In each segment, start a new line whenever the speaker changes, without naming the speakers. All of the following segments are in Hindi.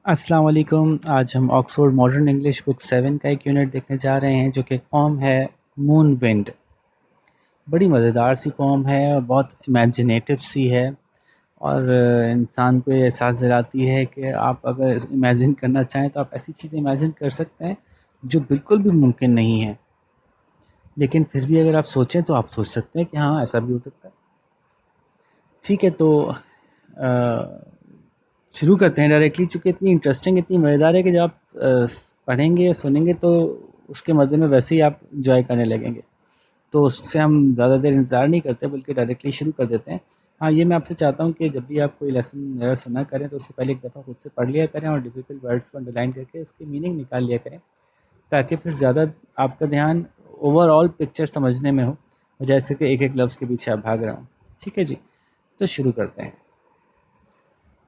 अस्सलाम वालेकुम। आज हम ऑक्सफोर्ड मॉडर्न इंग्लिश बुक 7 का एक यूनिट देखने जा रहे हैं जो कि पोम है मून विंड। बड़ी मज़ेदार सी पोम है और बहुत इमेजिनेटिव सी है और इंसान को ये एहसास दिलाती है कि आप अगर इमेजिन करना चाहें तो आप ऐसी चीज़ें इमेजिन कर सकते हैं जो बिल्कुल भी मुमकिन नहीं है, लेकिन फिर भी अगर आप सोचें तो आप सोच सकते हैं कि हाँ, ऐसा भी हो सकता है। ठीक है, तो शुरू करते हैं डायरेक्टली, चूँकि इतनी इंटरेस्टिंग, इतनी मज़ेदार है कि जब आप पढ़ेंगे या सुनेंगे तो उसके मज़े में वैसे ही आप एंजॉय करने लगेंगे। तो उससे हम ज़्यादा देर इंतज़ार नहीं करते बल्कि डायरेक्टली शुरू कर देते हैं। हाँ, ये मैं आपसे चाहता हूँ कि जब भी आप कोई लेसन मेरा सुना करें तो उससे पहले एक दफ़ा खुद से पढ़ लिया करें और डिफ़िकल्ट वर्ड्स को अंडरलाइन करके उसकी मीनिंग निकाल लिया करें, ताकि फिर ज़्यादा आपका ध्यान ओवरऑल पिक्चर समझने में हो, जैसे कि एक-एक लफ्ज़ के पीछे आप भाग रहे हों। ठीक है जी, तो शुरू करते हैं।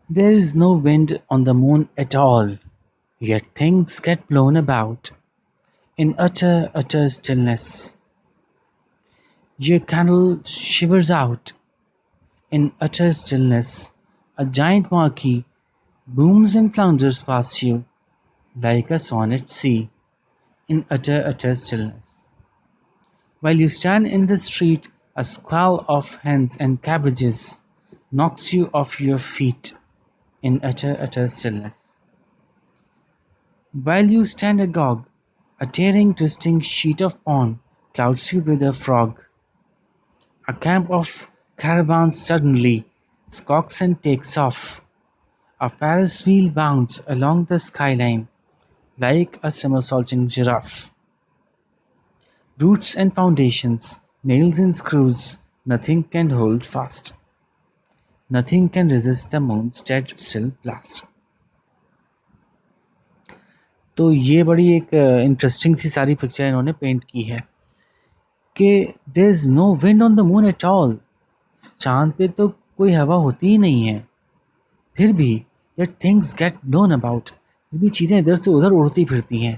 There is no wind on the moon at all, yet things get blown about in utter stillness. Your candle shivers out in utter stillness. A giant marquee booms and flounders past you like a swan at sea in utter stillness. While you stand in the street, a squall of hens and cabbages knocks you off your feet in utter stillness. While you stand agog, a tearing, twisting sheet of pawn clouds you with a frog. A camp of caravans suddenly skulks and takes off. A Ferris wheel bounds along the skyline like a somersaulting giraffe. Roots and foundations, nails and screws, nothing can hold fast. Nothing can resist the moon's dead still blast. तो ये बड़ी एक इंटरेस्टिंग सी सारी पिक्चर इन्होंने पेंट की है कि there is no wind on the moon at all. चाँद पे तो कोई हवा होती ही नहीं है, फिर भी that things get blown about, फिर भी चीज़ें इधर से उधर उड़ती फिरती हैं।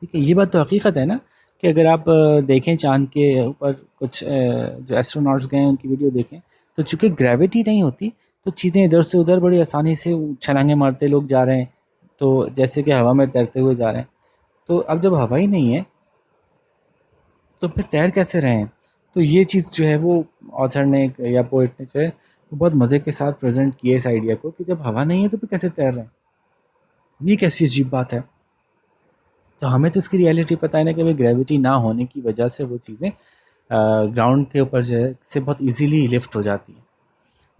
ठीक है, ये बात तो हकीकत है ना कि अगर आप देखें चाँद के ऊपर कुछ जो एस्ट्रोनॉट्स गए हैं उनकी वीडियो देखें, तो चूँकि ग्रेविटी नहीं होती तो चीज़ें इधर से उधर बड़ी आसानी से छलांगे मारते लोग जा रहे हैं, तो जैसे कि हवा में तैरते हुए जा रहे हैं। तो अब जब हवा ही नहीं है तो फिर तैर कैसे रहे हैं? तो ये चीज़ जो है वो ऑथर ने या पोएट ने जो है वो बहुत मज़े के साथ प्रेजेंट किया इस आइडिया को कि जब हवा नहीं है तो फिर कैसे तैर रहे हैं? ये कैसी अजीब बात है। तो हमें तो इसकी रियलिटी पता है ना कि भाई ग्रेविटी ना होने की वजह से वो चीज़ें ग्राउंड के ऊपर जो है से बहुत इजीली लिफ्ट हो जाती हैं,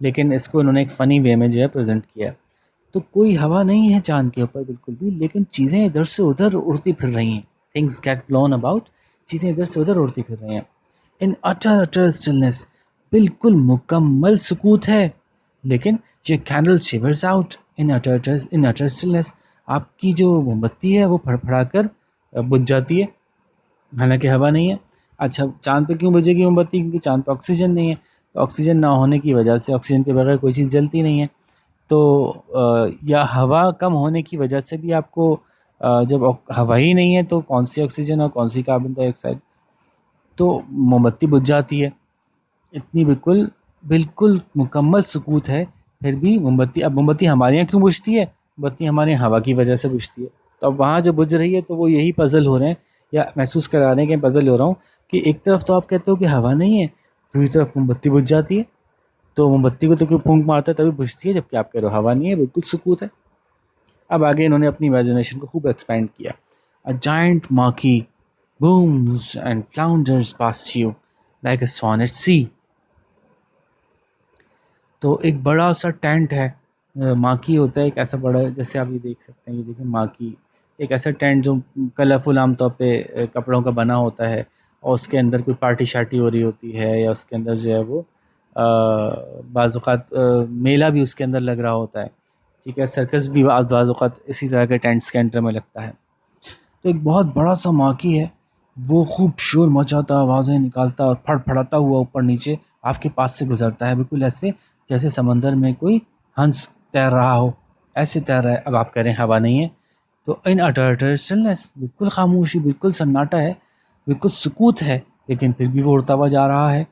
लेकिन इसको इन्होंने एक फ़नी वे में जो है प्रेजेंट किया है। तो कोई हवा नहीं है चाँद के ऊपर बिल्कुल भी, लेकिन चीज़ें इधर से उधर उड़ती फिर रही हैं। थिंग्स गेट ब्लोन अबाउट, चीज़ें इधर से उधर उड़ती फिर रही हैं। इन अटर स्टिलनेस, बिल्कुल मुकम्मल सुकूत है, लेकिन ये candle शिवर्स out in utter stillness. आपकी जो मोमबत्ती है वो फड़फड़ा कर बुझ जाती है, हालांकि हवा नहीं है। अच्छा, चाँद पे क्यों बुझेगी मोमबत्ती? क्योंकि चाँद पे ऑक्सीजन नहीं है, तो ऑक्सीजन ना होने की वजह से, ऑक्सीजन के बगैर कोई चीज़ जलती नहीं है। तो या हवा कम होने की वजह से भी आपको जब हवा ही नहीं है तो कौन सी ऑक्सीजन और कौन सी कार्बन डाइऑक्साइड, तो मोमबत्ती बुझ जाती है। इतनी बिल्कुल बिल्कुल मुकम्मल सुकूत है, फिर भी मोमबत्ती, अब मोमबत्ती हमारे यहाँ क्यों बुझती है? मोमबत्ती हमारे यहाँ हवा की वजह से बुझती है। तो अब वहाँ जो बुझ रही है तो वो यही पज़ल हो रहे हैं या महसूस करा रहे हैं कि पज़ल हो रहा हूँ कि एक तरफ तो आप कहते हो कि हवा नहीं है, दूसरी तरफ मोमबत्ती बुझ जाती है। तो मोमबत्ती को तो कोई फूंक मारता है तभी बुझती है, जबकि आप कह रहे हो हवा नहीं है, बिल्कुल सुकूत है। अब आगे इन्होंने अपनी इमेजिनेशन को खूब एक्सपेंड किया। A giant marquee booms and flounders past you like a swan at sea। तो एक बड़ा सा टेंट है, माकी होता है एक ऐसा बड़ा, जैसे आप ये देख सकते हैं, ये देखिए माकी एक ऐसा टेंट जो कलरफुल आमतौर पे कपड़ों का बना होता है और उसके अंदर कोई पार्टी शार्टी हो रही होती है या उसके अंदर जो है वो बाज़ औक़ात मेला भी उसके अंदर लग रहा होता है। ठीक है, सर्कस भी बाज़ औक़ात इसी तरह के टेंट्स के अंदर में लगता है। तो एक बहुत बड़ा सा माकी है, वो खूब शोर मचाता, आवाज़ें निकालता और फड़फड़ाता हुआ ऊपर नीचे आपके पास से गुजरता है, बिल्कुल ऐसे जैसे समंदर में कोई हंस तैर रहा हो, ऐसे तैर रहा है। अब आप कह रहे हैं हवा नहीं है, तो इन अटर स्टिलनेस, बिल्कुल खामोशी, बिल्कुल सन्नाटा है, बिल्कुल सुकूत है, लेकिन फिर भी वो उड़ता हुआ जा रहा है।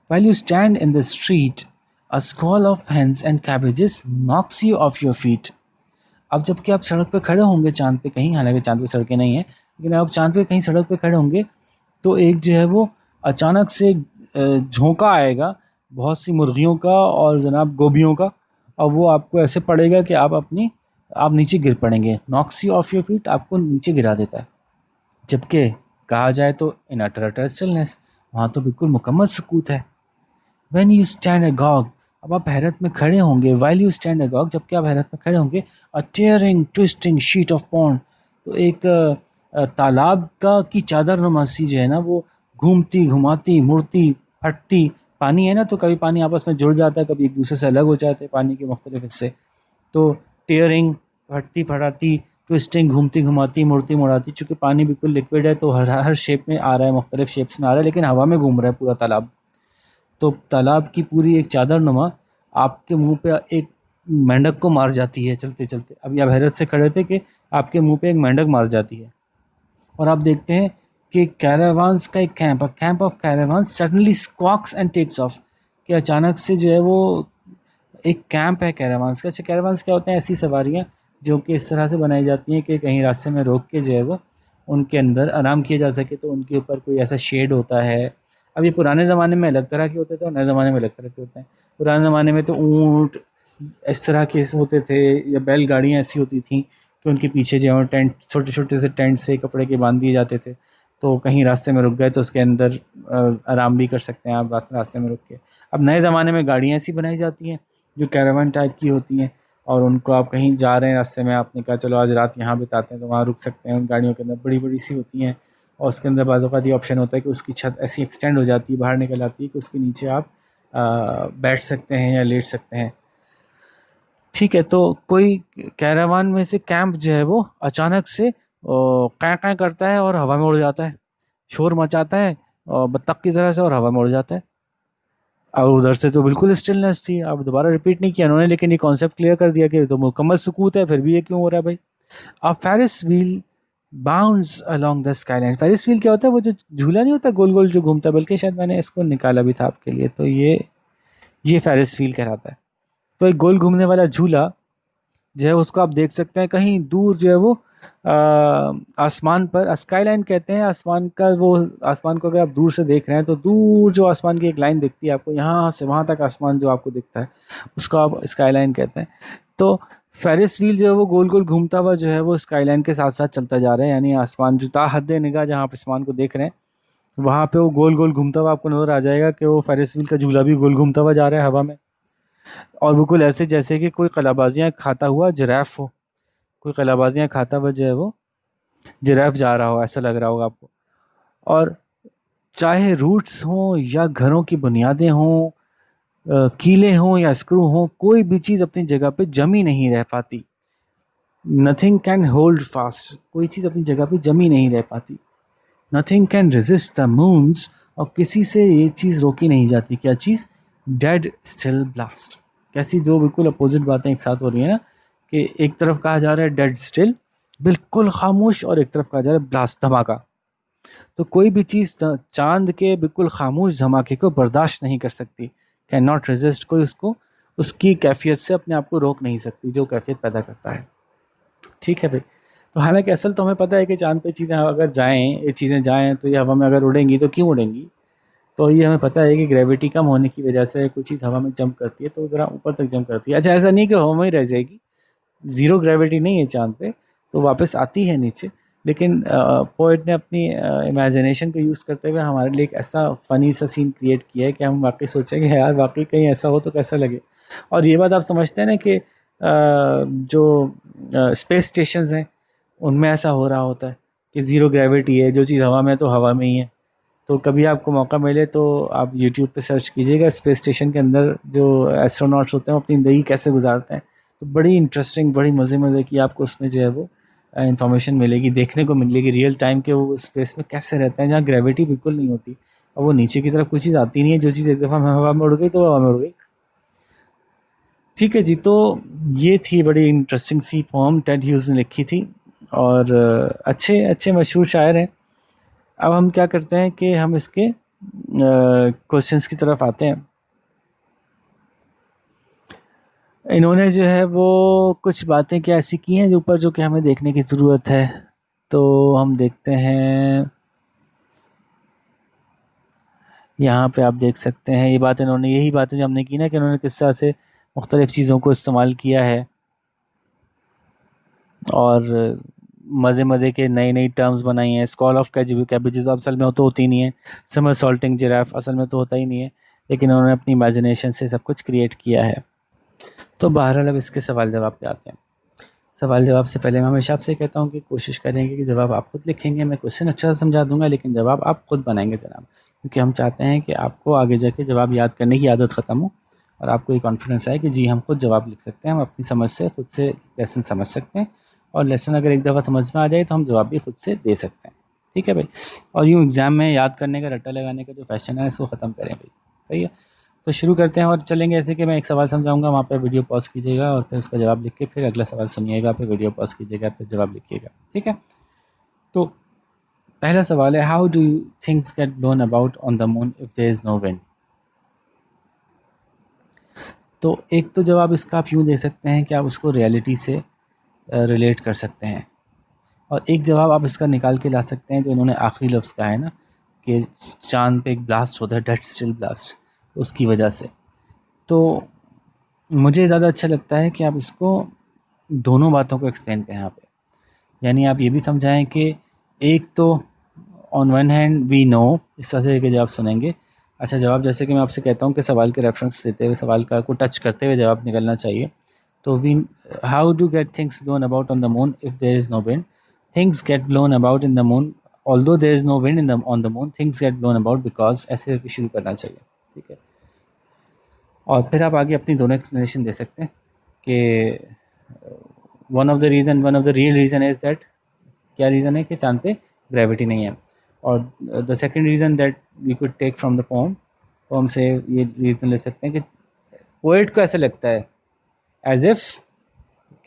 While you stand in the street, a squall of hens and cabbages knocks you off your feet। अब जबकि आप सड़क पे खड़े होंगे चाँद पे कहीं, हालाँकि चाँद पे सड़कें नहीं हैं, लेकिन आप चाँद पे कहीं सड़क पे खड़े होंगे, तो एक जो है वो अचानक से झोंका आएगा बहुत सी मुर्गियों का और जनाब गोभियों का, और वो आपको ऐसे पड़ेगा कि आप नीचे गिर पड़ेंगे, knocks you off your feet, आपको नीचे गिरा देता है। जबकि कहा जाए तो इन अटर स्टिलनेस, वहाँ तो बिल्कुल मुकम्मल सुकूत है। व्हेन यू स्टैंड अगॉग, अब आप हैरत में खड़े होंगे, वाइल यू स्टैंड अगॉग, जबकि आप हैरत में खड़े होंगे, a tearing twisting sheet of pond, तो एक तालाब का की चादर नुमा सी जो है ना वो घूमती घुमाती मुड़ती फटती, पानी है ना तो कभी पानी आपस में जुड़ जाता है, कभी एक दूसरे से अलग हो जाते हैं पानी के मुख्तलिफ हिस्से, तो टीयरिंग फटती फटाती, ट्विस्टिंग घूमती घुमाती मुड़ती मुड़ाती, चूँकि पानी बिल्कुल लिक्विड है तो हर हर शेप में आ रहा है, मुख्तलिफ शेप्स में आ रहा है, लेकिन हवा में घूम रहा है पूरा तालाब। तो तालाब की पूरी एक चादर नुमा आपके मुंह पे एक मेंढक को मार जाती है चलते चलते। अभी आप हैरत से खड़े थे कि आपके मुंह पे एक मेंढक मार जाती है, और आप देखते हैं कि कैरावान्स का एक camp of caravans suddenly squawks and takes off, कि अचानक से जो है वो एक कैंप है कैरावान्स का। अच्छा, कैरावान्स क्या होते हैं? ऐसी सवारियाँ जो कि इस तरह से बनाई जाती हैं कि कहीं रास्ते में रोक के जो है वो उनके अंदर आराम किया जा सके, तो उनके ऊपर कोई ऐसा शेड होता है। अब ये पुराने ज़माने में अलग तरह के होते थे और नए ज़माने में अलग तरह के होते हैं। पुराने ज़माने में तो ऊँट इस तरह के होते थे, या बैलगाड़ियाँ ऐसी होती थीं कि उनके पीछे जो है टेंट, छोटे छोटे से टेंट से कपड़े के बांध दिए जाते थे, तो कहीं रास्ते में रुक गए तो उसके अंदर आराम भी कर सकते हैं आप रास्ते में रुक के। अब नए ज़माने में गाड़ियाँ ऐसी बनाई जाती हैं जो कैरावान टाइप की होती हैं, और उनको आप कहीं जा रहे हैं रास्ते में, आपने कहा चलो आज रात यहाँ बिताते हैं, तो वहाँ रुक सकते हैं। उन गाड़ियों के अंदर बड़ी बड़ी सी होती हैं, और उसके अंदर बाज़ औक़ात ये ऑप्शन होता है कि उसकी छत ऐसी एक्सटेंड हो जाती है, बाहर निकल आती है कि उसके नीचे आप बैठ सकते हैं या लेट सकते हैं। ठीक है, तो कोई कैरावान में से कैंप जो है वो अचानक से कैं कैं करता है और हवा में उड़ जाता है, शोर मचाता है बत्तख की तरह से, और हवा में उड़ जाता है। और उधर से तो बिल्कुल स्टिलनेस थी, अब दोबारा रिपीट नहीं किया उन्होंने, लेकिन ये कॉन्सेप्ट क्लियर कर दिया कि तो मुकम्मल सुकूत है, फिर भी ये क्यों हो रहा है भाई। अब Ferris wheel bounds along the skyline. Ferris wheel क्या होता है? वो जो झूला नहीं होता गोल गोल जो घूमता है, बल्कि शायद मैंने इसको निकाला भी था आपके लिए, तो ये फेरिस व्हील कहलाता है। तो एक गोल घूमने वाला झूला जो है उसको आप देख सकते हैं कहीं दूर जो है वो आसमान पर, स्काई लाइन कहते हैं आसमान का, वो आसमान को अगर आप दूर से देख रहे हैं तो दूर जो आसमान की एक लाइन दिखती है आपको, यहाँ से वहाँ तक आसमान जो आपको दिखता है उसको आप स्काई लाइन कहते हैं। तो फेरिस व्हील जो है वो गोल गोल घूमता हुआ जो है वो स्काई लाइन के साथ साथ चलता जा रहा है, यानी आसमान जो हद निगाह जहाँ आप आसमान को देख रहे हैं वहाँ पे वो गोल गोल घूमता हुआ आपको नजर आ जाएगा कि वो फेरिस व्हील का झूला भी गोल घूमता हुआ जा रहा है हवा में, और बिल्कुल ऐसे जैसे कि कोई कलाबाजियाँ खाता हुआ जिराफ हो, कोई कलाबाजियाँ खाता हुआ जो है वो जिराफ जा रहा हो, ऐसा लग रहा होगा आपको। और चाहे रूट्स हों या घरों की बुनियादें हों, कीले हों या स्क्रू हों, कोई भी चीज़ अपनी जगह पे जमी नहीं रह पाती। नथिंग कैन होल्ड फास्ट, कोई चीज़ अपनी जगह पे जमी नहीं रह पाती। Nothing can resist the moons, और किसी से ये चीज़ रोकी नहीं जाती। क्या चीज़? Dead still blast. कैसी दो बिल्कुल अपोजिट बातें एक साथ हो रही है ना, कि एक तरफ कहा जा रहा है डेड स्टिल बिल्कुल खामोश, और एक तरफ कहा जा रहा है ब्लास्ट धमाका। तो कोई भी चीज़ चांद के बिल्कुल खामोश धमाके को बर्दाश्त नहीं कर सकती, कैन नॉट रेजिस्ट, कोई उसको उसकी कैफियत से अपने आप को रोक नहीं सकती जो कैफियत पैदा करता है। ठीक है भाई। तो हालांकि असल तो हमें पता है कि चांद पे चीज़ें अगर जाएं, ये चीज़ें जाएं तो ये हवा में अगर उड़ेंगी तो क्यों उड़ेंगी, तो ये हमें पता है कि ग्रेविटी कम होने की वजह से कोई चीज़ हवा में जंप करती है तो ज़रा ऊपर तक जंप करती है। अच्छा, ऐसा नहीं कि हवा में ही रह जाएगी, ज़ीरो ग्रेविटी नहीं है चांद पे, तो वापस आती है नीचे, लेकिन पोएट ने अपनी इमेजिनेशन को यूज़ करते हुए हमारे लिए एक ऐसा फ़नी सा सीन क्रिएट किया है कि हम वाकई सोचें कि यार वाकई कहीं ऐसा हो तो कैसा लगे। और ये बात आप समझते हैं ना कि जो स्पेस स्टेशंस हैं उनमें ऐसा हो रहा होता है कि ज़ीरो ग्रेविटी है, जो चीज़ हवा में है तो हवा में ही है। तो कभी आपको मौका मिले तो आप यूट्यूब पे सर्च कीजिएगा स्पेस स्टेशन के अंदर जो एस्ट्रोनॉट्स होते हैं वो अपनी ज़िंदगी कैसे गुजारते हैं, तो बड़ी इंटरेस्टिंग, बड़ी मज़े की आपको उसमें जो है वो इन्फॉर्मेशन मिलेगी, देखने को मिलेगी रियल टाइम के वो स्पेस में कैसे रहते हैं जहाँ ग्रेविटी बिल्कुल नहीं होती, और वो नीचे की तरफ कोई चीज़ आती नहीं है, जो चीज़ एक दफ़ा हवा में उड़ गई तो हवा में उड़ गई। ठीक है जी, तो ये थी बड़ी इंटरेस्टिंग सी पोम टेड ह्यूज ने लिखी थी, और अच्छे अच्छे मशहूर शायर हैं। अब हम क्या करते हैं कि हम इसके क्वेश्चंस की तरफ आते हैं। इन्होंने जो है वो कुछ बातें क्या ऐसी की हैं जो ऊपर जो कि हमें देखने की ज़रूरत है। तो हम देखते हैं, यहाँ पे आप देख सकते हैं ये बात इन्होंने, यही बातें जो हमने की ना कि इन्होंने किस तरह से मुख्तलिफ़ चीज़ों को इस्तेमाल किया है और मज़े मज़े के नई नई टर्म्स बनाई हैं। स्कॉल ऑफ कैबेजेस असल में तो होती नहीं है, समर सॉल्टिंग जिराफ असल में तो होता ही नहीं है, लेकिन उन्होंने अपनी इमेजिनेशन से सब कुछ क्रिएट किया है। तो बहरहाल अब इसके सवाल जवाब पे आते हैं। सवाल जवाब से पहले मैं हमेशा आपसे कहता हूँ कि कोशिश करेंगे कि जवाब आप खुद लिखेंगे, मैं क्वेश्चन अच्छा से समझा दूंगा लेकिन जवाब आप खुद बनाएंगे जनाब, क्योंकि हम चाहते हैं कि आपको आगे जाके जवाब याद करने की आदत ख़त्म हो और आपको ये कॉन्फिडेंस आए कि जी हम खुद जवाब लिख सकते हैं, हम अपनी समझ से खुद से लेसन समझ सकते हैं और लेसन अगर एक दफ़ा समझ में आ जाए तो हम जवाब भी खुद से दे सकते हैं। ठीक है भाई। और यूँ एग्ज़ाम में याद करने का, रट्टा लगाने का जो फैशन है इसको ख़त्म करें भाई। सही है। तो शुरू करते हैं और चलेंगे ऐसे कि मैं एक सवाल समझाऊंगा, वहाँ पे वीडियो पॉज कीजिएगा और फिर उसका जवाब लिख के फिर अगला सवाल सुनिएगा, फिर वीडियो पॉज कीजिएगा, फिर जवाब लिखिएगा। ठीक है। तो पहला सवाल है, how do things get blown about on the moon if there is no wind. तो एक तो जवाब इसका आप यूँ दे सकते हैं कि आप उसको रियलिटी से रिलेट कर सकते हैं, और एक जवाब आप इसका निकाल के ला सकते हैं जो इन्होंने आखिरी लफ्ज़ कहा है ना कि चाँद पे एक ब्लास्ट होता है, डेथ स्टिल ब्लास्ट, उसकी वजह से। तो मुझे ज़्यादा अच्छा लगता है कि आप इसको दोनों बातों को एक्सप्लेन करें यहाँ पे। यानी आप ये भी समझाएं कि एक तो on one hand we know, इस तरह के जवाब सुनेंगे। अच्छा जवाब जैसे कि मैं आपसे कहता हूँ कि सवाल के रेफरेंस देते हुए, सवाल का को टच करते हुए जवाब निकलना चाहिए। तो we, how do get things blown about on the moon if there is no wind. Things get blown about in the moon although there is no wind in the on the moon, things get blown about because, ऐसे करके शुरू करना चाहिए। ठीक है। और फिर आप आगे अपनी दोनों एक्सप्लेनेशन दे सकते हैं कि one of the real reason is that, क्या रीज़न है कि चाँद पे ग्रेविटी नहीं है। और the second reason that we could take from the poem, poem से ये रीज़न ले सकते हैं कि पोएट को ऐसा लगता है एज इफ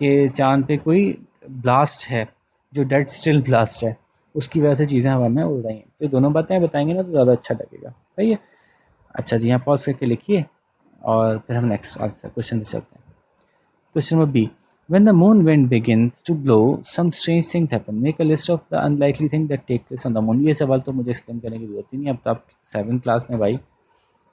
कि चाँद पे कोई ब्लास्ट है जो डेड स्टिल ब्लास्ट है, उसकी वजह से चीज़ें हवा में उड़ रही हैं। तो दोनों बातें बताएंगे ना तो ज़्यादा अच्छा लगेगा। सही है। अच्छा जी, यहाँ पॉज करके लिखिए और फिर हम नेक्स्ट आंसर क्वेश्चन पे चलते हैं। Question number B. When the moon wind begins to blow, some strange things happen. Make a list of the unlikely things that take place on the moon. ये सवाल तो मुझे एक्सप्लेन करने की जरूरत ही नहीं, अब तो आप 7th क्लास में भाई।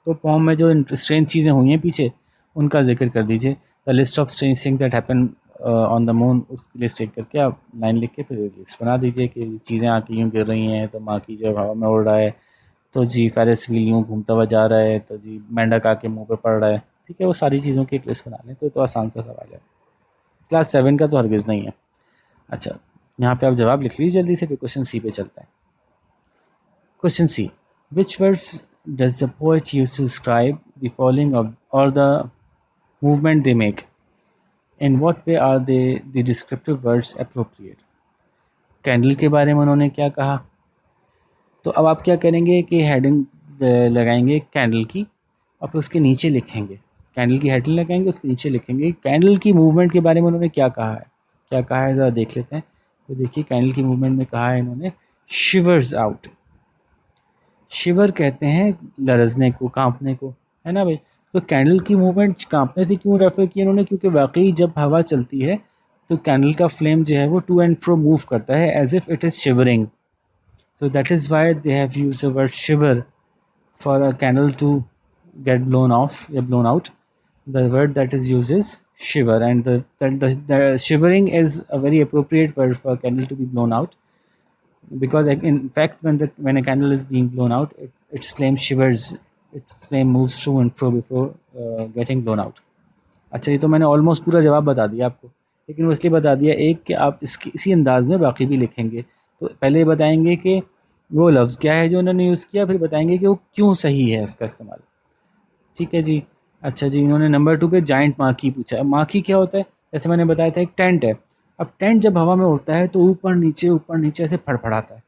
तो पोम में जो स्ट्रेंज चीज़ें हुई हैं पीछे, उनका जिक्र कर दीजिए। The list of strange things that happen on the moon, उसकी लिस्ट टेक करके आप लाइन लिख के फिर लिस्ट बना दीजिए कि चीज़ें आके यूँ गिर रही हैं, तो माँ की जो हवा में उड़ रहा है, तो जी फेरिस व्हील यूँ घूमता हुआ जा रहा है, तो जी मेंढक आके मुंह पे पड़ रहा है। ठीक है, वो सारी चीज़ों की एक लिस्ट बना लें तो आसान सा सवाल है। क्लास 7 का तो हरगिज़ नहीं है। अच्छा, यहाँ पे आप जवाब लिख लीजिए जल्दी से, फिर क्वेश्चन सी पे चलते हैं। Question C, which words does the poet use to describe the falling of और the movement they make, in what way are they the descriptive words appropriate. Candle के बारे में उन्होंने क्या कहा, तो अब आप क्या करेंगे कि हेडिंग लगाएंगे कैंडल की और फिर उसके नीचे लिखेंगे, कैंडल की हेडिंग लगाएंगे, उसके नीचे लिखेंगे कैंडल की मूवमेंट के बारे में उन्होंने क्या कहा है। क्या कहा है ज़रा देख लेते हैं। तो देखिए कैंडल की मूवमेंट में कहा है इन्होंने शिवर्स आउट। शिवर कहते हैं लरजने को, कांपने को, है ना भाई। तो कैंडल की मूवमेंट कांपने से क्यों रेफर किया इन्होंने, क्योंकि वाकई जब हवा चलती है तो कैंडल का फ्लेम जो है वो टू एंड फ्रो मूव करता है as if it is shivering. So that is why they have used the word shiver for a candle to get blown off or blown out. The word that is used is shiver, and the shivering is a very appropriate word for a candle to be blown out, because like, in fact when a candle is being blown out, its flame shivers, its flame moves to and fro before getting blown out. अच्छा, ये तो मैंने ऑलमोस्ट पूरा जवाब बता दिया आपको, लेकिन वो इसलिए बता दिया एक कि आप इसकी इसी अंदाज में बाकी भी लिखेंगे। तो पहले बताएंगे कि वो लफ्ज़ क्या है जो उन्होंने यूज़ किया, फिर बताएंगे कि वो क्यों सही है उसका इस्तेमाल। ठीक है जी। अच्छा जी, इन्होंने नंबर 2 पे जाइंट माखी पूछा है। माखी क्या होता है, जैसे मैंने बताया था एक टेंट है। अब टेंट जब हवा में उड़ता है तो ऊपर नीचे ऐसे फड़फड़ाता है।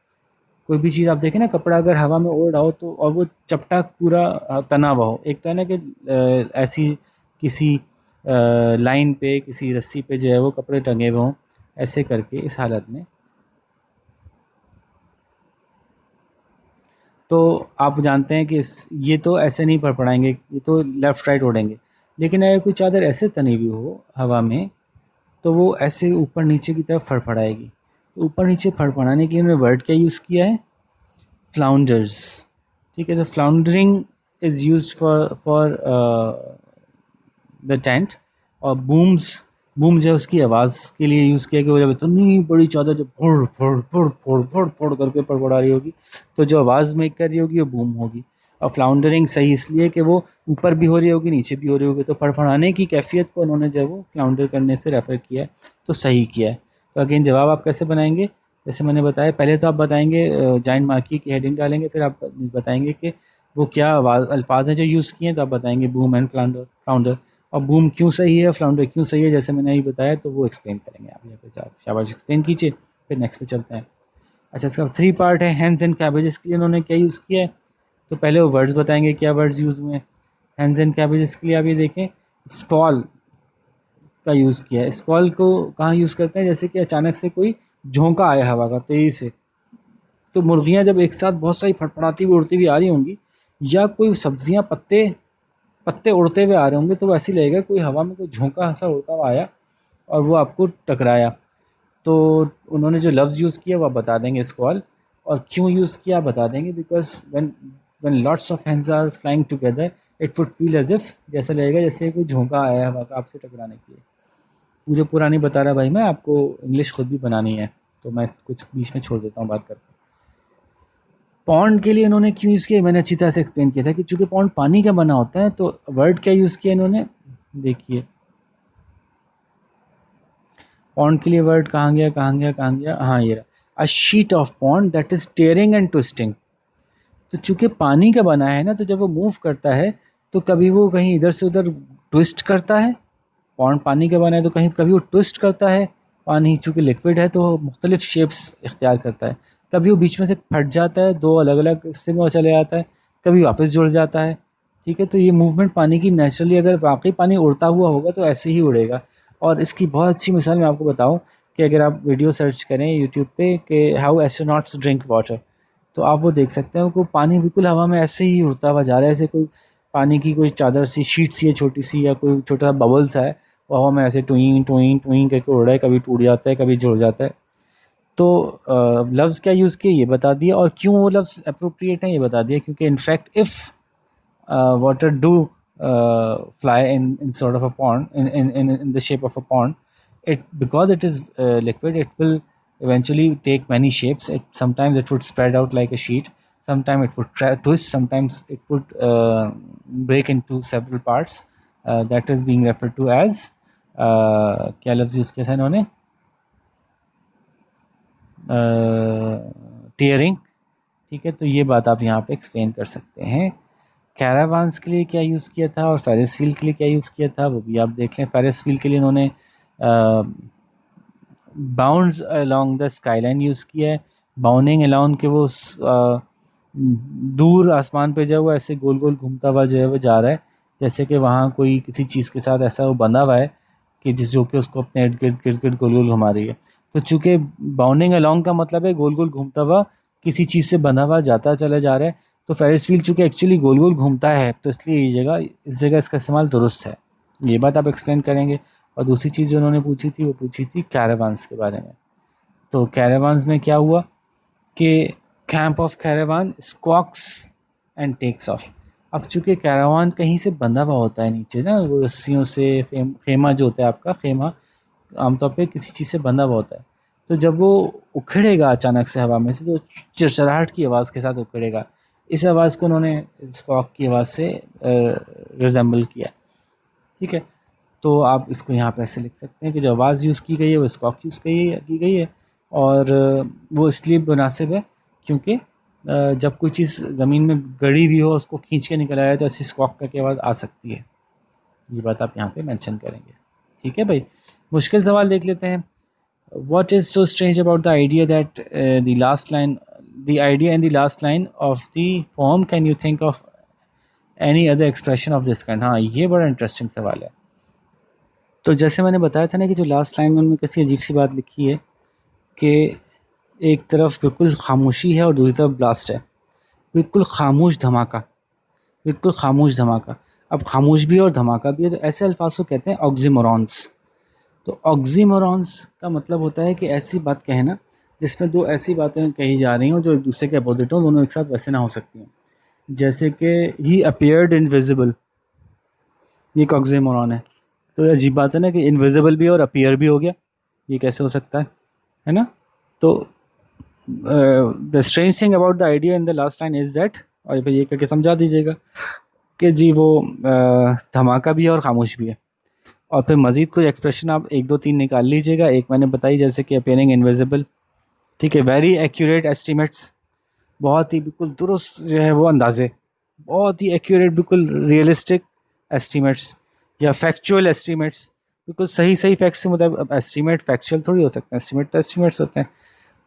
कोई भी चीज़ आप देखें ना, कपड़ा अगर हवा में उड़ रहा हो तो और वो चपटा पूरा तना हुआ हो, एक तो है ना कि ऐसी किसी लाइन पे, किसी रस्सी पे जो है वो कपड़े टंगे हुए हों, ऐसे करके इस हालत में, तो आप जानते हैं कि ये तो ऐसे नहीं पढ़ाएंगे, ये तो लेफ़्ट राइट उड़ेंगे। लेकिन अगर कोई चादर ऐसे तनी हुई हो हवा में तो वो ऐसे ऊपर नीचे की तरफ फड़फड़ाएगी। तो ऊपर नीचे फड़फड़ाने के लिए उन्होंने वर्ड क्या यूज़ किया है, फ्लाउंडर्स। ठीक है, तो floundering is used for the tent. और बूम जो है उसकी आवाज़ के लिए यूज़ किया कि वो जब इतनी बड़ी चादर जब फोड़ फोड़ फोड़ फोड़ फोड़ फोड़ करके फड़फड़ा रही होगी तो जो आवाज़ मेक कर रही होगी वो बूम होगी। और फ्लाउंडरिंग सही इसलिए कि वो ऊपर भी हो रही होगी नीचे भी हो रही होगी, तो फड़फड़ाने की कैफियत को उन्होंने जब वो फ्लाउंडर करने से रेफ़र किया है, तो सही किया है। तो अगेन जवाब आप कैसे बनाएंगे, जैसे मैंने बताया पहले तो आप बताएंगे जाइंट मार्की की हेडिंग डालेंगे, फिर आप बताएंगे कि वो क्या अल्फाज हैं जो यूज़ किए हैं, तो आप बताएंगे बूम एंड फ्लाउंडर फ्लाउंडर और बूम क्यों सही है, फ्लाउंडर क्यों सही है, जैसे मैंने अभी बताया तो वो एक्सप्लेन करेंगे। आप यहाँ पे शाबाश एक्सप्लेन कीजिए, फिर नेक्स्ट पे चलते हैं। अच्छा, इसका 3 पार्ट है। हैंड्स एंड कैबेजेस के लिए उन्होंने क्या यूज़ किया है, तो पहले वो वर्ड्स बताएंगे क्या वर्ड्स यूज़ हुए हैं। हैंड्स एंड कैबेजेस के लिए आप ये देखें, स्कॉल का यूज़ किया है। स्कॉल को कहाँ यूज़ करते हैं, जैसे कि अचानक से कोई झोंका आया हवा का तेज़ी से, तो मुर्गियाँ जब एक साथ बहुत सारी फटफड़ाती हुई उड़ती हुई आ रही होंगी, या कोई सब्जियाँ पत्ते पत्ते उड़ते हुए आ रहे होंगे, तो वैसे ही लगेगा कोई हवा में कोई झोंका ऐसा उड़ता हुआ आया और वो आपको टकराया। तो उन्होंने जो लफ्ज़ यूज़ किया वो आप बता देंगे स्क्वॉल, और क्यों यूज़ किया आप बता देंगे, because when lots of hands are flying together it would feel as if, जैसा लगेगा जैसे कोई झोंका आया हवा का आपसे टकराने के लिए। पूरे पूरा नहीं बता रहा भाई मैं, आपको इंग्लिश खुद भी बनानी है, तो मैं कुछ बीच में छोड़ देता हूँ बात करके। पॉन्ड के लिए इन्होंने क्यों यूज़ किया मैंने अच्छी तरह से एक्सप्लेन किया था कि चूँकि पॉन्ड पानी का बना होता है, तो वर्ड क्या यूज़ किया इन्होंने, देखिए पॉन्ड के लिए वर्ड कहाँ गया कहाँ गया कहाँ गया, हाँ ये रहा, a sheet of pond that is tearing and twisting. तो चूँकि पानी का बना है ना, तो जब वो मूव करता है तो कभी वो कहीं इधर से उधर ट्विस्ट करता है। पॉन्ड पानी का बना है तो कहीं कभी वो ट्विस्ट करता है, पानी चूँकि लिक्विड है तो मुख्तलिफ शेप्स इख्तियार करता है। कभी वो बीच में से फट जाता है, दो अलग अलग हिस्से में वो चले जाता है, कभी वापस जुड़ जाता है। ठीक है, तो ये मूवमेंट पानी की नेचुरली, अगर वाकई पानी उड़ता हुआ होगा तो ऐसे ही उड़ेगा। और इसकी बहुत अच्छी मिसाल मैं आपको बताऊं कि अगर आप वीडियो सर्च करें यूट्यूब पे कि हाउ एस्ट्रोनॉट्स ड्रिंक वाटर, तो आप वो देख सकते हैं कि पानी बिल्कुल हवा में ऐसे ही उड़ता हुआ जा रहा है, ऐसे कोई पानी की कोई चादर सी शीट सी है छोटी सी, या कोई छोटा सा बबल सा है, वो हवा में ऐसे टुईं टुईं टुईं करके उड़ रहा है, कभी टूट जाता है कभी जुड़ जाता है। तो लफ्ज़ क्या यूज़ किए ये बता दिया, और क्यों वो लफ्ज़ अप्रोप्रिएट है ये बता दिया, क्योंकि in fact if water do fly in sort of a pond, in the shape of a pond, it, because it is liquid, it will eventually take many shapes. Sometimes it would spread out like a sheet, sometimes it would twist, sometimes it would break into several parts. That is being referred to as क्या लफ्ज़ यूज़ किया था इन्होंने, टीयरिंग। ठीक है, तो ये बात आप यहाँ पे एक्सप्लेन कर सकते हैं। कैरावान्स के लिए क्या यूज़ किया था और फेरिस व्हील के लिए क्या यूज़ किया था वो भी आप देख लें। फेरिस व्हील के लिए इन्होंने bounds along the skyline use किया है। बाउंडिंग अलोंग के वो दूर आसमान पे जो वो ऐसे गोल गोल घूमता हुआ जो है वो जा रहा है, जैसे कि वहाँ कोई किसी चीज़ के साथ ऐसा वो बंधा हुआ है कि जिस जो कि उसको अपने इर्द गिर्द गिर्द गिर्द गोल गोल घुमा रही है। तो चूँकि बाउंडिंग अलोंग का मतलब है गोल गोल घूमता हुआ, किसी चीज़ से बंधा हुआ जाता चला जा रहा है, तो फेरिस व्हील चूँकि एक्चुअली गोल गोल घूमता है, तो इसलिए ये इस जगह इसका इस्तेमाल दुरुस्त है। ये बात आप एक्सप्लेन करेंगे। और दूसरी चीज़ जो उन्होंने पूछी थी वो पूछी थी कैरावान्स के बारे में। तो कैरावान्स में क्या हुआ कि camp of caravan squawks and takes off. अब चूँकि कैरावान कहीं से बंधा हुआ होता है नीचे ना, वो रस्सियों से, खेमा जो होता है आपका, खेमा आमतौर पे किसी चीज़ से बंधा हुआ होता है, तो जब वो उखड़ेगा अचानक से हवा में से, तो चिरचिराहट की आवाज़ के साथ उखड़ेगा। इस आवाज़ को उन्होंने स्क्वॉक की आवाज़ से रिजेंबल किया। ठीक है, तो आप इसको यहाँ पे ऐसे लिख सकते हैं कि जो आवाज़ यूज़ की गई है वो स्क्वॉक यूज़ की गई है, और वो इसलिए मुनासिब है क्योंकि जब कोई चीज़ ज़मीन में गड़ी हुई हो उसको खींच के निकला जाए तो ऐसी स्क्वॉक करके आवाज़ आ सकती है। ये बात आप यहाँ पे मेंशन करेंगे। ठीक है भाई, मुश्किल सवाल देख लेते हैं। What is so strange about the idea that the idea in the last line of the poem? Can you think of any other expression of this kind? हाँ, ये बड़ा इंटरेस्टिंग सवाल है। तो जैसे मैंने बताया था ना कि जो लास्ट लाइन में उनमें कैसी अजीब सी बात लिखी है कि एक तरफ बिल्कुल खामोशी है और दूसरी तरफ ब्लास्ट है, बिल्कुल खामोश धमाका, बिल्कुल खामोश धमाका। अब खामोश भी है और धमाका भी है, तो ऐसे अल्फाज को कहते हैं ऑक्सीमोरॉन्स। तो ऑक्सीमोरॉन्स का मतलब होता है कि ऐसी बात कहना जिसमें दो ऐसी बातें कही जा रही हों जो एक दूसरे के अपोजिट हों, दोनों एक साथ वैसे ना हो सकती हों। जैसे कि ही अपीयर्ड इनविजिबल, ये एक ऑक्सीमोरॉन है। तो ये अजीब बात है ना कि इनविजिबल भी और अपीयर भी हो गया, ये कैसे हो सकता है ना? तो the strange thing about the idea in the last line is that, और फिर ये करके समझा दीजिएगा कि जी वो धमाका भी है और खामोश भी है। और फिर मज़ीद कोई एक्सप्रेशन आप 1 2 3 निकाल लीजिएगा। एक मैंने बताई जैसे कि अपेयरिंग इनविजिबल, ठीक है, वेरी एक्यूरेट एस्टीमेट्स, बहुत ही बिल्कुल दुरुस्त जो है वो अंदाजे, बहुत ही एक्यूरेट बिल्कुल रियलिस्टिक एस्टीमेट्स या फैक्चुअल एस्टीमेट्स, बिल्कुल सही सही फैक्ट से मतलब। अब एस्टीमेट फैक्चुअल थोड़ी हो सकते हैं, एस्टीमेट तो एस्टीमेट्स होते हैं।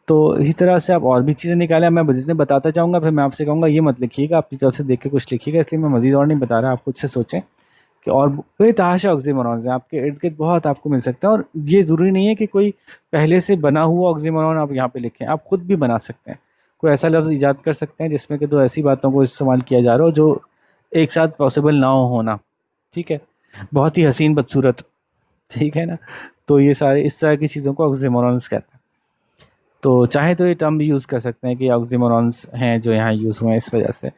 तो इसी तरह से आप और भी चीज़ें निकालें, मैं जितने बताता जाऊँगा फिर मैं आपसे कहूँगा ये मत लिखिएगा, आपकी तरफ से देख के कुछ लिखिएगा, इसलिए मैं मज़ीद और नहीं बता रहा, आप खुद से सोचें कि और बेतहाशा ऑक्सीमोरॉन्स हैं आपके इर्द गिर्द, बहुत आपको मिल सकते हैं। और ये ज़रूरी नहीं है कि कोई पहले से बना हुआ ऑक्सीमोरॉन आप यहाँ पे लिखें, आप खुद भी बना सकते हैं। कोई ऐसा लफ्ज़ ईजाद कर सकते हैं जिसमें कि दो ऐसी बातों को इस्तेमाल किया जा रहा हो जो एक साथ पॉसिबल ना हो होना, ठीक है, बहुत ही हसीन बदसूरत, ठीक है ना? तो ये सारे इस तरह की चीज़ों को ऑक्सीमोरॉन्स कहते हैं। तो चाहे तो ये टर्म भी यूज़ कर सकते हैं कि ऑक्सीमोरॉन्स हैं जो यहाँ यूज़ हुए हैं इस वजह से।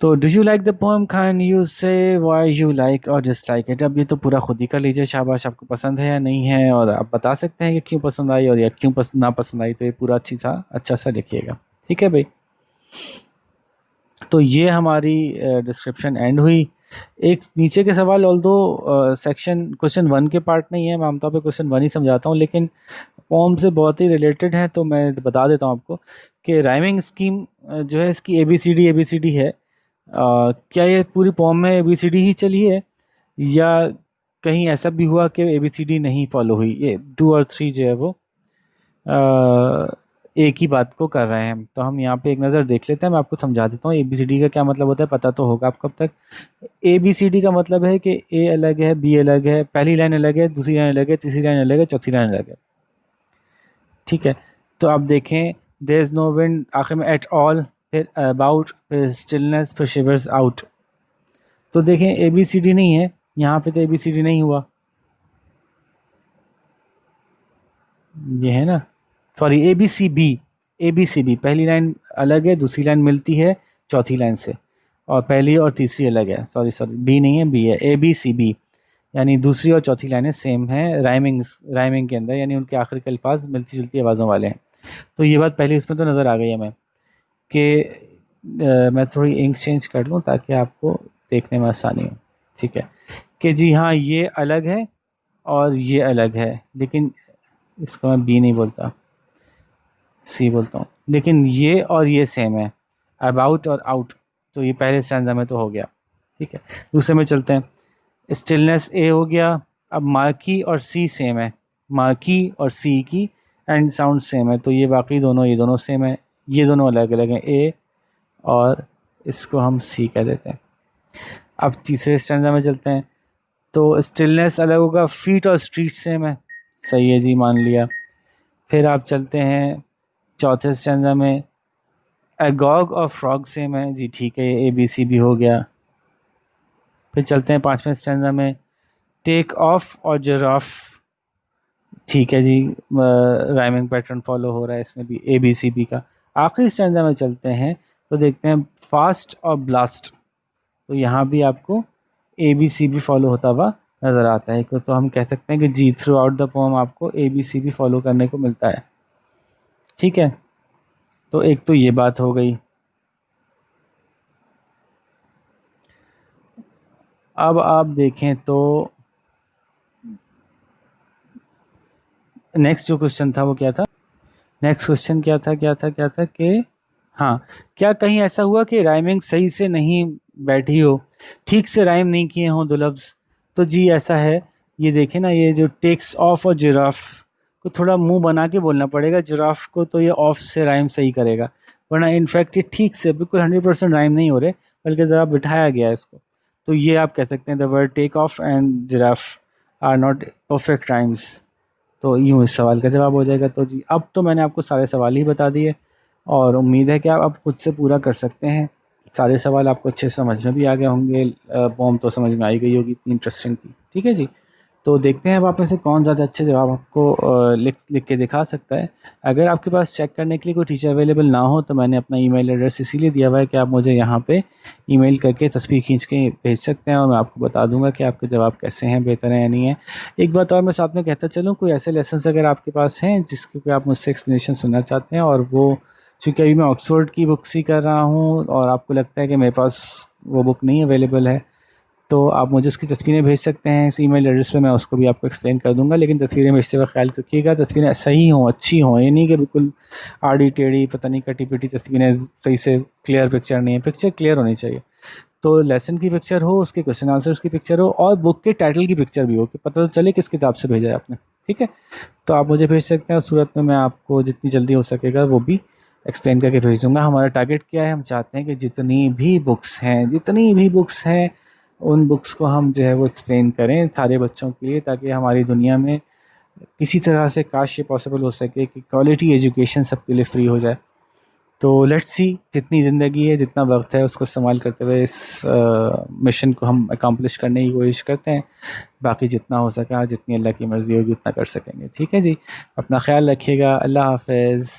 तो do you like the poem, can you से व्हाई यू लाइक और डिसलाइक इट। अब ये तो पूरा खुद ही कर लीजिए, शाबाश, आपको पसंद है या नहीं है, और आप बता सकते हैं कि क्यों पसंद आई और या क्यों ना पसंद आई। तो ये पूरा अच्छा सा लिखिएगा, ठीक है भाई। तो ये हमारी डिस्क्रिप्शन एंड हुई। एक नीचे के सवाल ऑल दो सेक्शन क्वेश्चन 1 के पार्ट नहीं है, मैं आमतौर पे क्वेश्चन 1 ही समझाता हूँ, लेकिन पोम से बहुत ही रिलेटेड है, तो मैं बता देता हूँ आपको कि राइमिंग स्कीम जो है इसकी ABCD है। क्या ये पूरी पोम में ABCD ही चली है या कहीं ऐसा भी हुआ कि ABCD नहीं फॉलो हुई? ये 2 और 3 जो है वो एक ही बात को कर रहे हैं। तो हम यहाँ पे एक नज़र देख लेते हैं, मैं आपको समझा देता हूँ ABCD का क्या मतलब होता है, पता तो होगा आपको अब तक। ABCD का मतलब है कि A अलग है, B अलग है, पहली लाइन अलग है, दूसरी लाइन अलग है, तीसरी लाइन अलग है, चौथी लाइन अलग है, ठीक है। तो आप देखें देयर इज़ नो विंड, आखिर में एट ऑल, फिर अबाउट, फिर स्टिलनेस, फिर शिवर्स आउट। तो देखें ABCD नहीं है यहाँ पे, तो ABCD नहीं हुआ, ये है ना, सॉरी ABCB पहली लाइन अलग है, दूसरी लाइन मिलती है चौथी लाइन से, और पहली और तीसरी अलग है, सॉरी बी नहीं है, बी है, ABCB, यानी दूसरी और चौथी लाइनें सेम हैं राइमिंग के अंदर, यानी उनके आखिर के अल्फाज मिलती जुलती आवाज़ों वाले हैं। तो ये बात पहले इसमें तो नज़र आ गई है मैं कि मैं थोड़ी इंक चेंज कर लूँ ताकि आपको देखने में आसानी हो, ठीक है, कि जी हाँ ये अलग है और ये अलग है, लेकिन इसको मैं बी नहीं बोलता, सी बोलता हूँ, लेकिन ये और ये सेम है, अबाउट और आउट। तो ये पहले स्टैंजा में तो हो गया, ठीक है। दूसरे में चलते हैं, स्टिलनेस ए हो गया। अब मार्की और सी सेम है, मार्की और सी की एंड साउंड सेम है, तो ये बाकी दोनों, ये दोनों सेम है, ये दोनों अलग अलग हैं, ए और इसको हम सी कह देते हैं। अब तीसरे स्टैंजा में चलते हैं, तो स्टिलनेस अलग होगा, फीट और स्ट्रीट सेम है, सही है जी, मान लिया। फिर आप चलते हैं चौथे स्टैंजा में, एगॉग और फ्रॉग सेम है जी, ठीक है, ये ABC भी हो गया। फिर चलते हैं पांचवें स्टैंजा में, टेक ऑफ और जिराफ, ठीक है जी, राइमिंग पैटर्न फॉलो हो रहा है इसमें भी ABCB का। आखिरी स्टैंजा में चलते हैं तो देखते हैं फास्ट और ब्लास्ट, तो यहाँ भी आपको ABCB फॉलो होता हुआ नज़र आता है। तो हम कह सकते हैं कि जी थ्रू आउट द पोम आपको ABCB फॉलो करने को मिलता है, ठीक है। तो एक तो ये बात हो गई। अब आप देखें तो नेक्स्ट जो क्वेश्चन था वो क्या था, नेक्स्ट क्वेश्चन क्या था कि हाँ, क्या कहीं ऐसा हुआ कि राइमिंग सही से नहीं बैठी हो, ठीक से राइम नहीं किए हों दो लफ्ज़? तो जी ऐसा है, ये देखें ना, ये जो टेक्स ऑफ और जिराफ को थोड़ा मुंह बना के बोलना पड़ेगा, जिराफ को तो ये ऑफ से राइम सही करेगा, वरना इनफैक्ट ये ठीक से बिल्कुल 100% राइम नहीं हो रहे, बल्कि ज़रा बिठाया गया है इसको। तो ये आप कह सकते हैं the word take off and giraffe are not perfect rhymes. तो यूँ इस सवाल का जवाब हो जाएगा। तो जी अब तो मैंने आपको सारे सवाल ही बता दिए और उम्मीद है कि आप अब खुद से पूरा कर सकते हैं। सारे सवाल आपको अच्छे से समझ में भी आ गए होंगे, बॉम्ब तो समझ में आई गई होगी, इतनी इंटरेस्टिंग थी। ठीक है जी, तो देखते हैं अब आप में से कौन ज़्यादा अच्छे जवाब आपको लिख लिख के दिखा सकता है। अगर आपके पास चेक करने के लिए कोई टीचर अवेलेबल ना हो तो मैंने अपना ईमेल एड्रेस इसीलिए दिया हुआ है कि आप मुझे यहाँ पे ईमेल करके तस्वीर खींच के भेज सकते हैं और मैं आपको बता दूंगा कि आपके जवाब कैसे हैं, बेहतर हैं या नहीं है। एक बात और मैं साथ में कहता चलूँ, कोई ऐसे लेसन अगर आपके पास हैं जिसके भी आप मुझसे एक्सप्लेनेशन सुनना चाहते हैं, और वो चूँकि अभी मैं ऑक्सफोर्ड की बुक्स ही कर रहा हूँ और आपको लगता है कि मेरे पास वो बुक नहीं अवेलेबल है, तो आप मुझे उसकी तस्वीरें भेज सकते हैं इस ईमेल एड्रेस पे, मैं उसको भी आपको एक्सप्लेन कर दूंगा। लेकिन तस्वीरें भेजते वक्त ख्याल रखिएगा तस्वीरें सही हों, अच्छी हों, ये नहीं कि बिल्कुल आड़ी टेढ़ी पता नहीं कटी पिटी तस्वीरें, सही से क्लियर पिक्चर नहीं है, पिक्चर क्लियर होनी चाहिए। तो लेसन की पिक्चर हो, उसके क्वेश्चन आंसर्स की पिक्चर हो, और बुक के टाइटल की पिक्चर भी हो कि पता तो चले किस किताब से भेजा है आपने। ठीक है, तो आप मुझे भेज सकते हैं, उस सूरत में मैं आपको जितनी जल्दी हो सकेगा वो भी एक्सप्लेन करके भेज दूंगा। हमारा टारगेट क्या है, हम चाहते हैं कि जितनी भी बुक्स हैं उन बुक्स को हम जो है वो एक्सप्लेन करें सारे बच्चों के लिए, ताकि हमारी दुनिया में किसी तरह से काश ये पॉसिबल हो सके कि क्वालिटी एजुकेशन सबके लिए फ्री हो जाए। तो लेट्स सी, जितनी ज़िंदगी है, जितना वक्त है, उसको इस्तेमाल करते हुए इस मिशन को हम अकम्प्लिश करने की कोशिश करते हैं। बाकी जितना हो सका, जितनी अल्लाह की मर्ज़ी होगी उतना कर सकेंगे। ठीक है जी, अपना ख्याल रखिएगा, अल्लाह हाफ़िज़।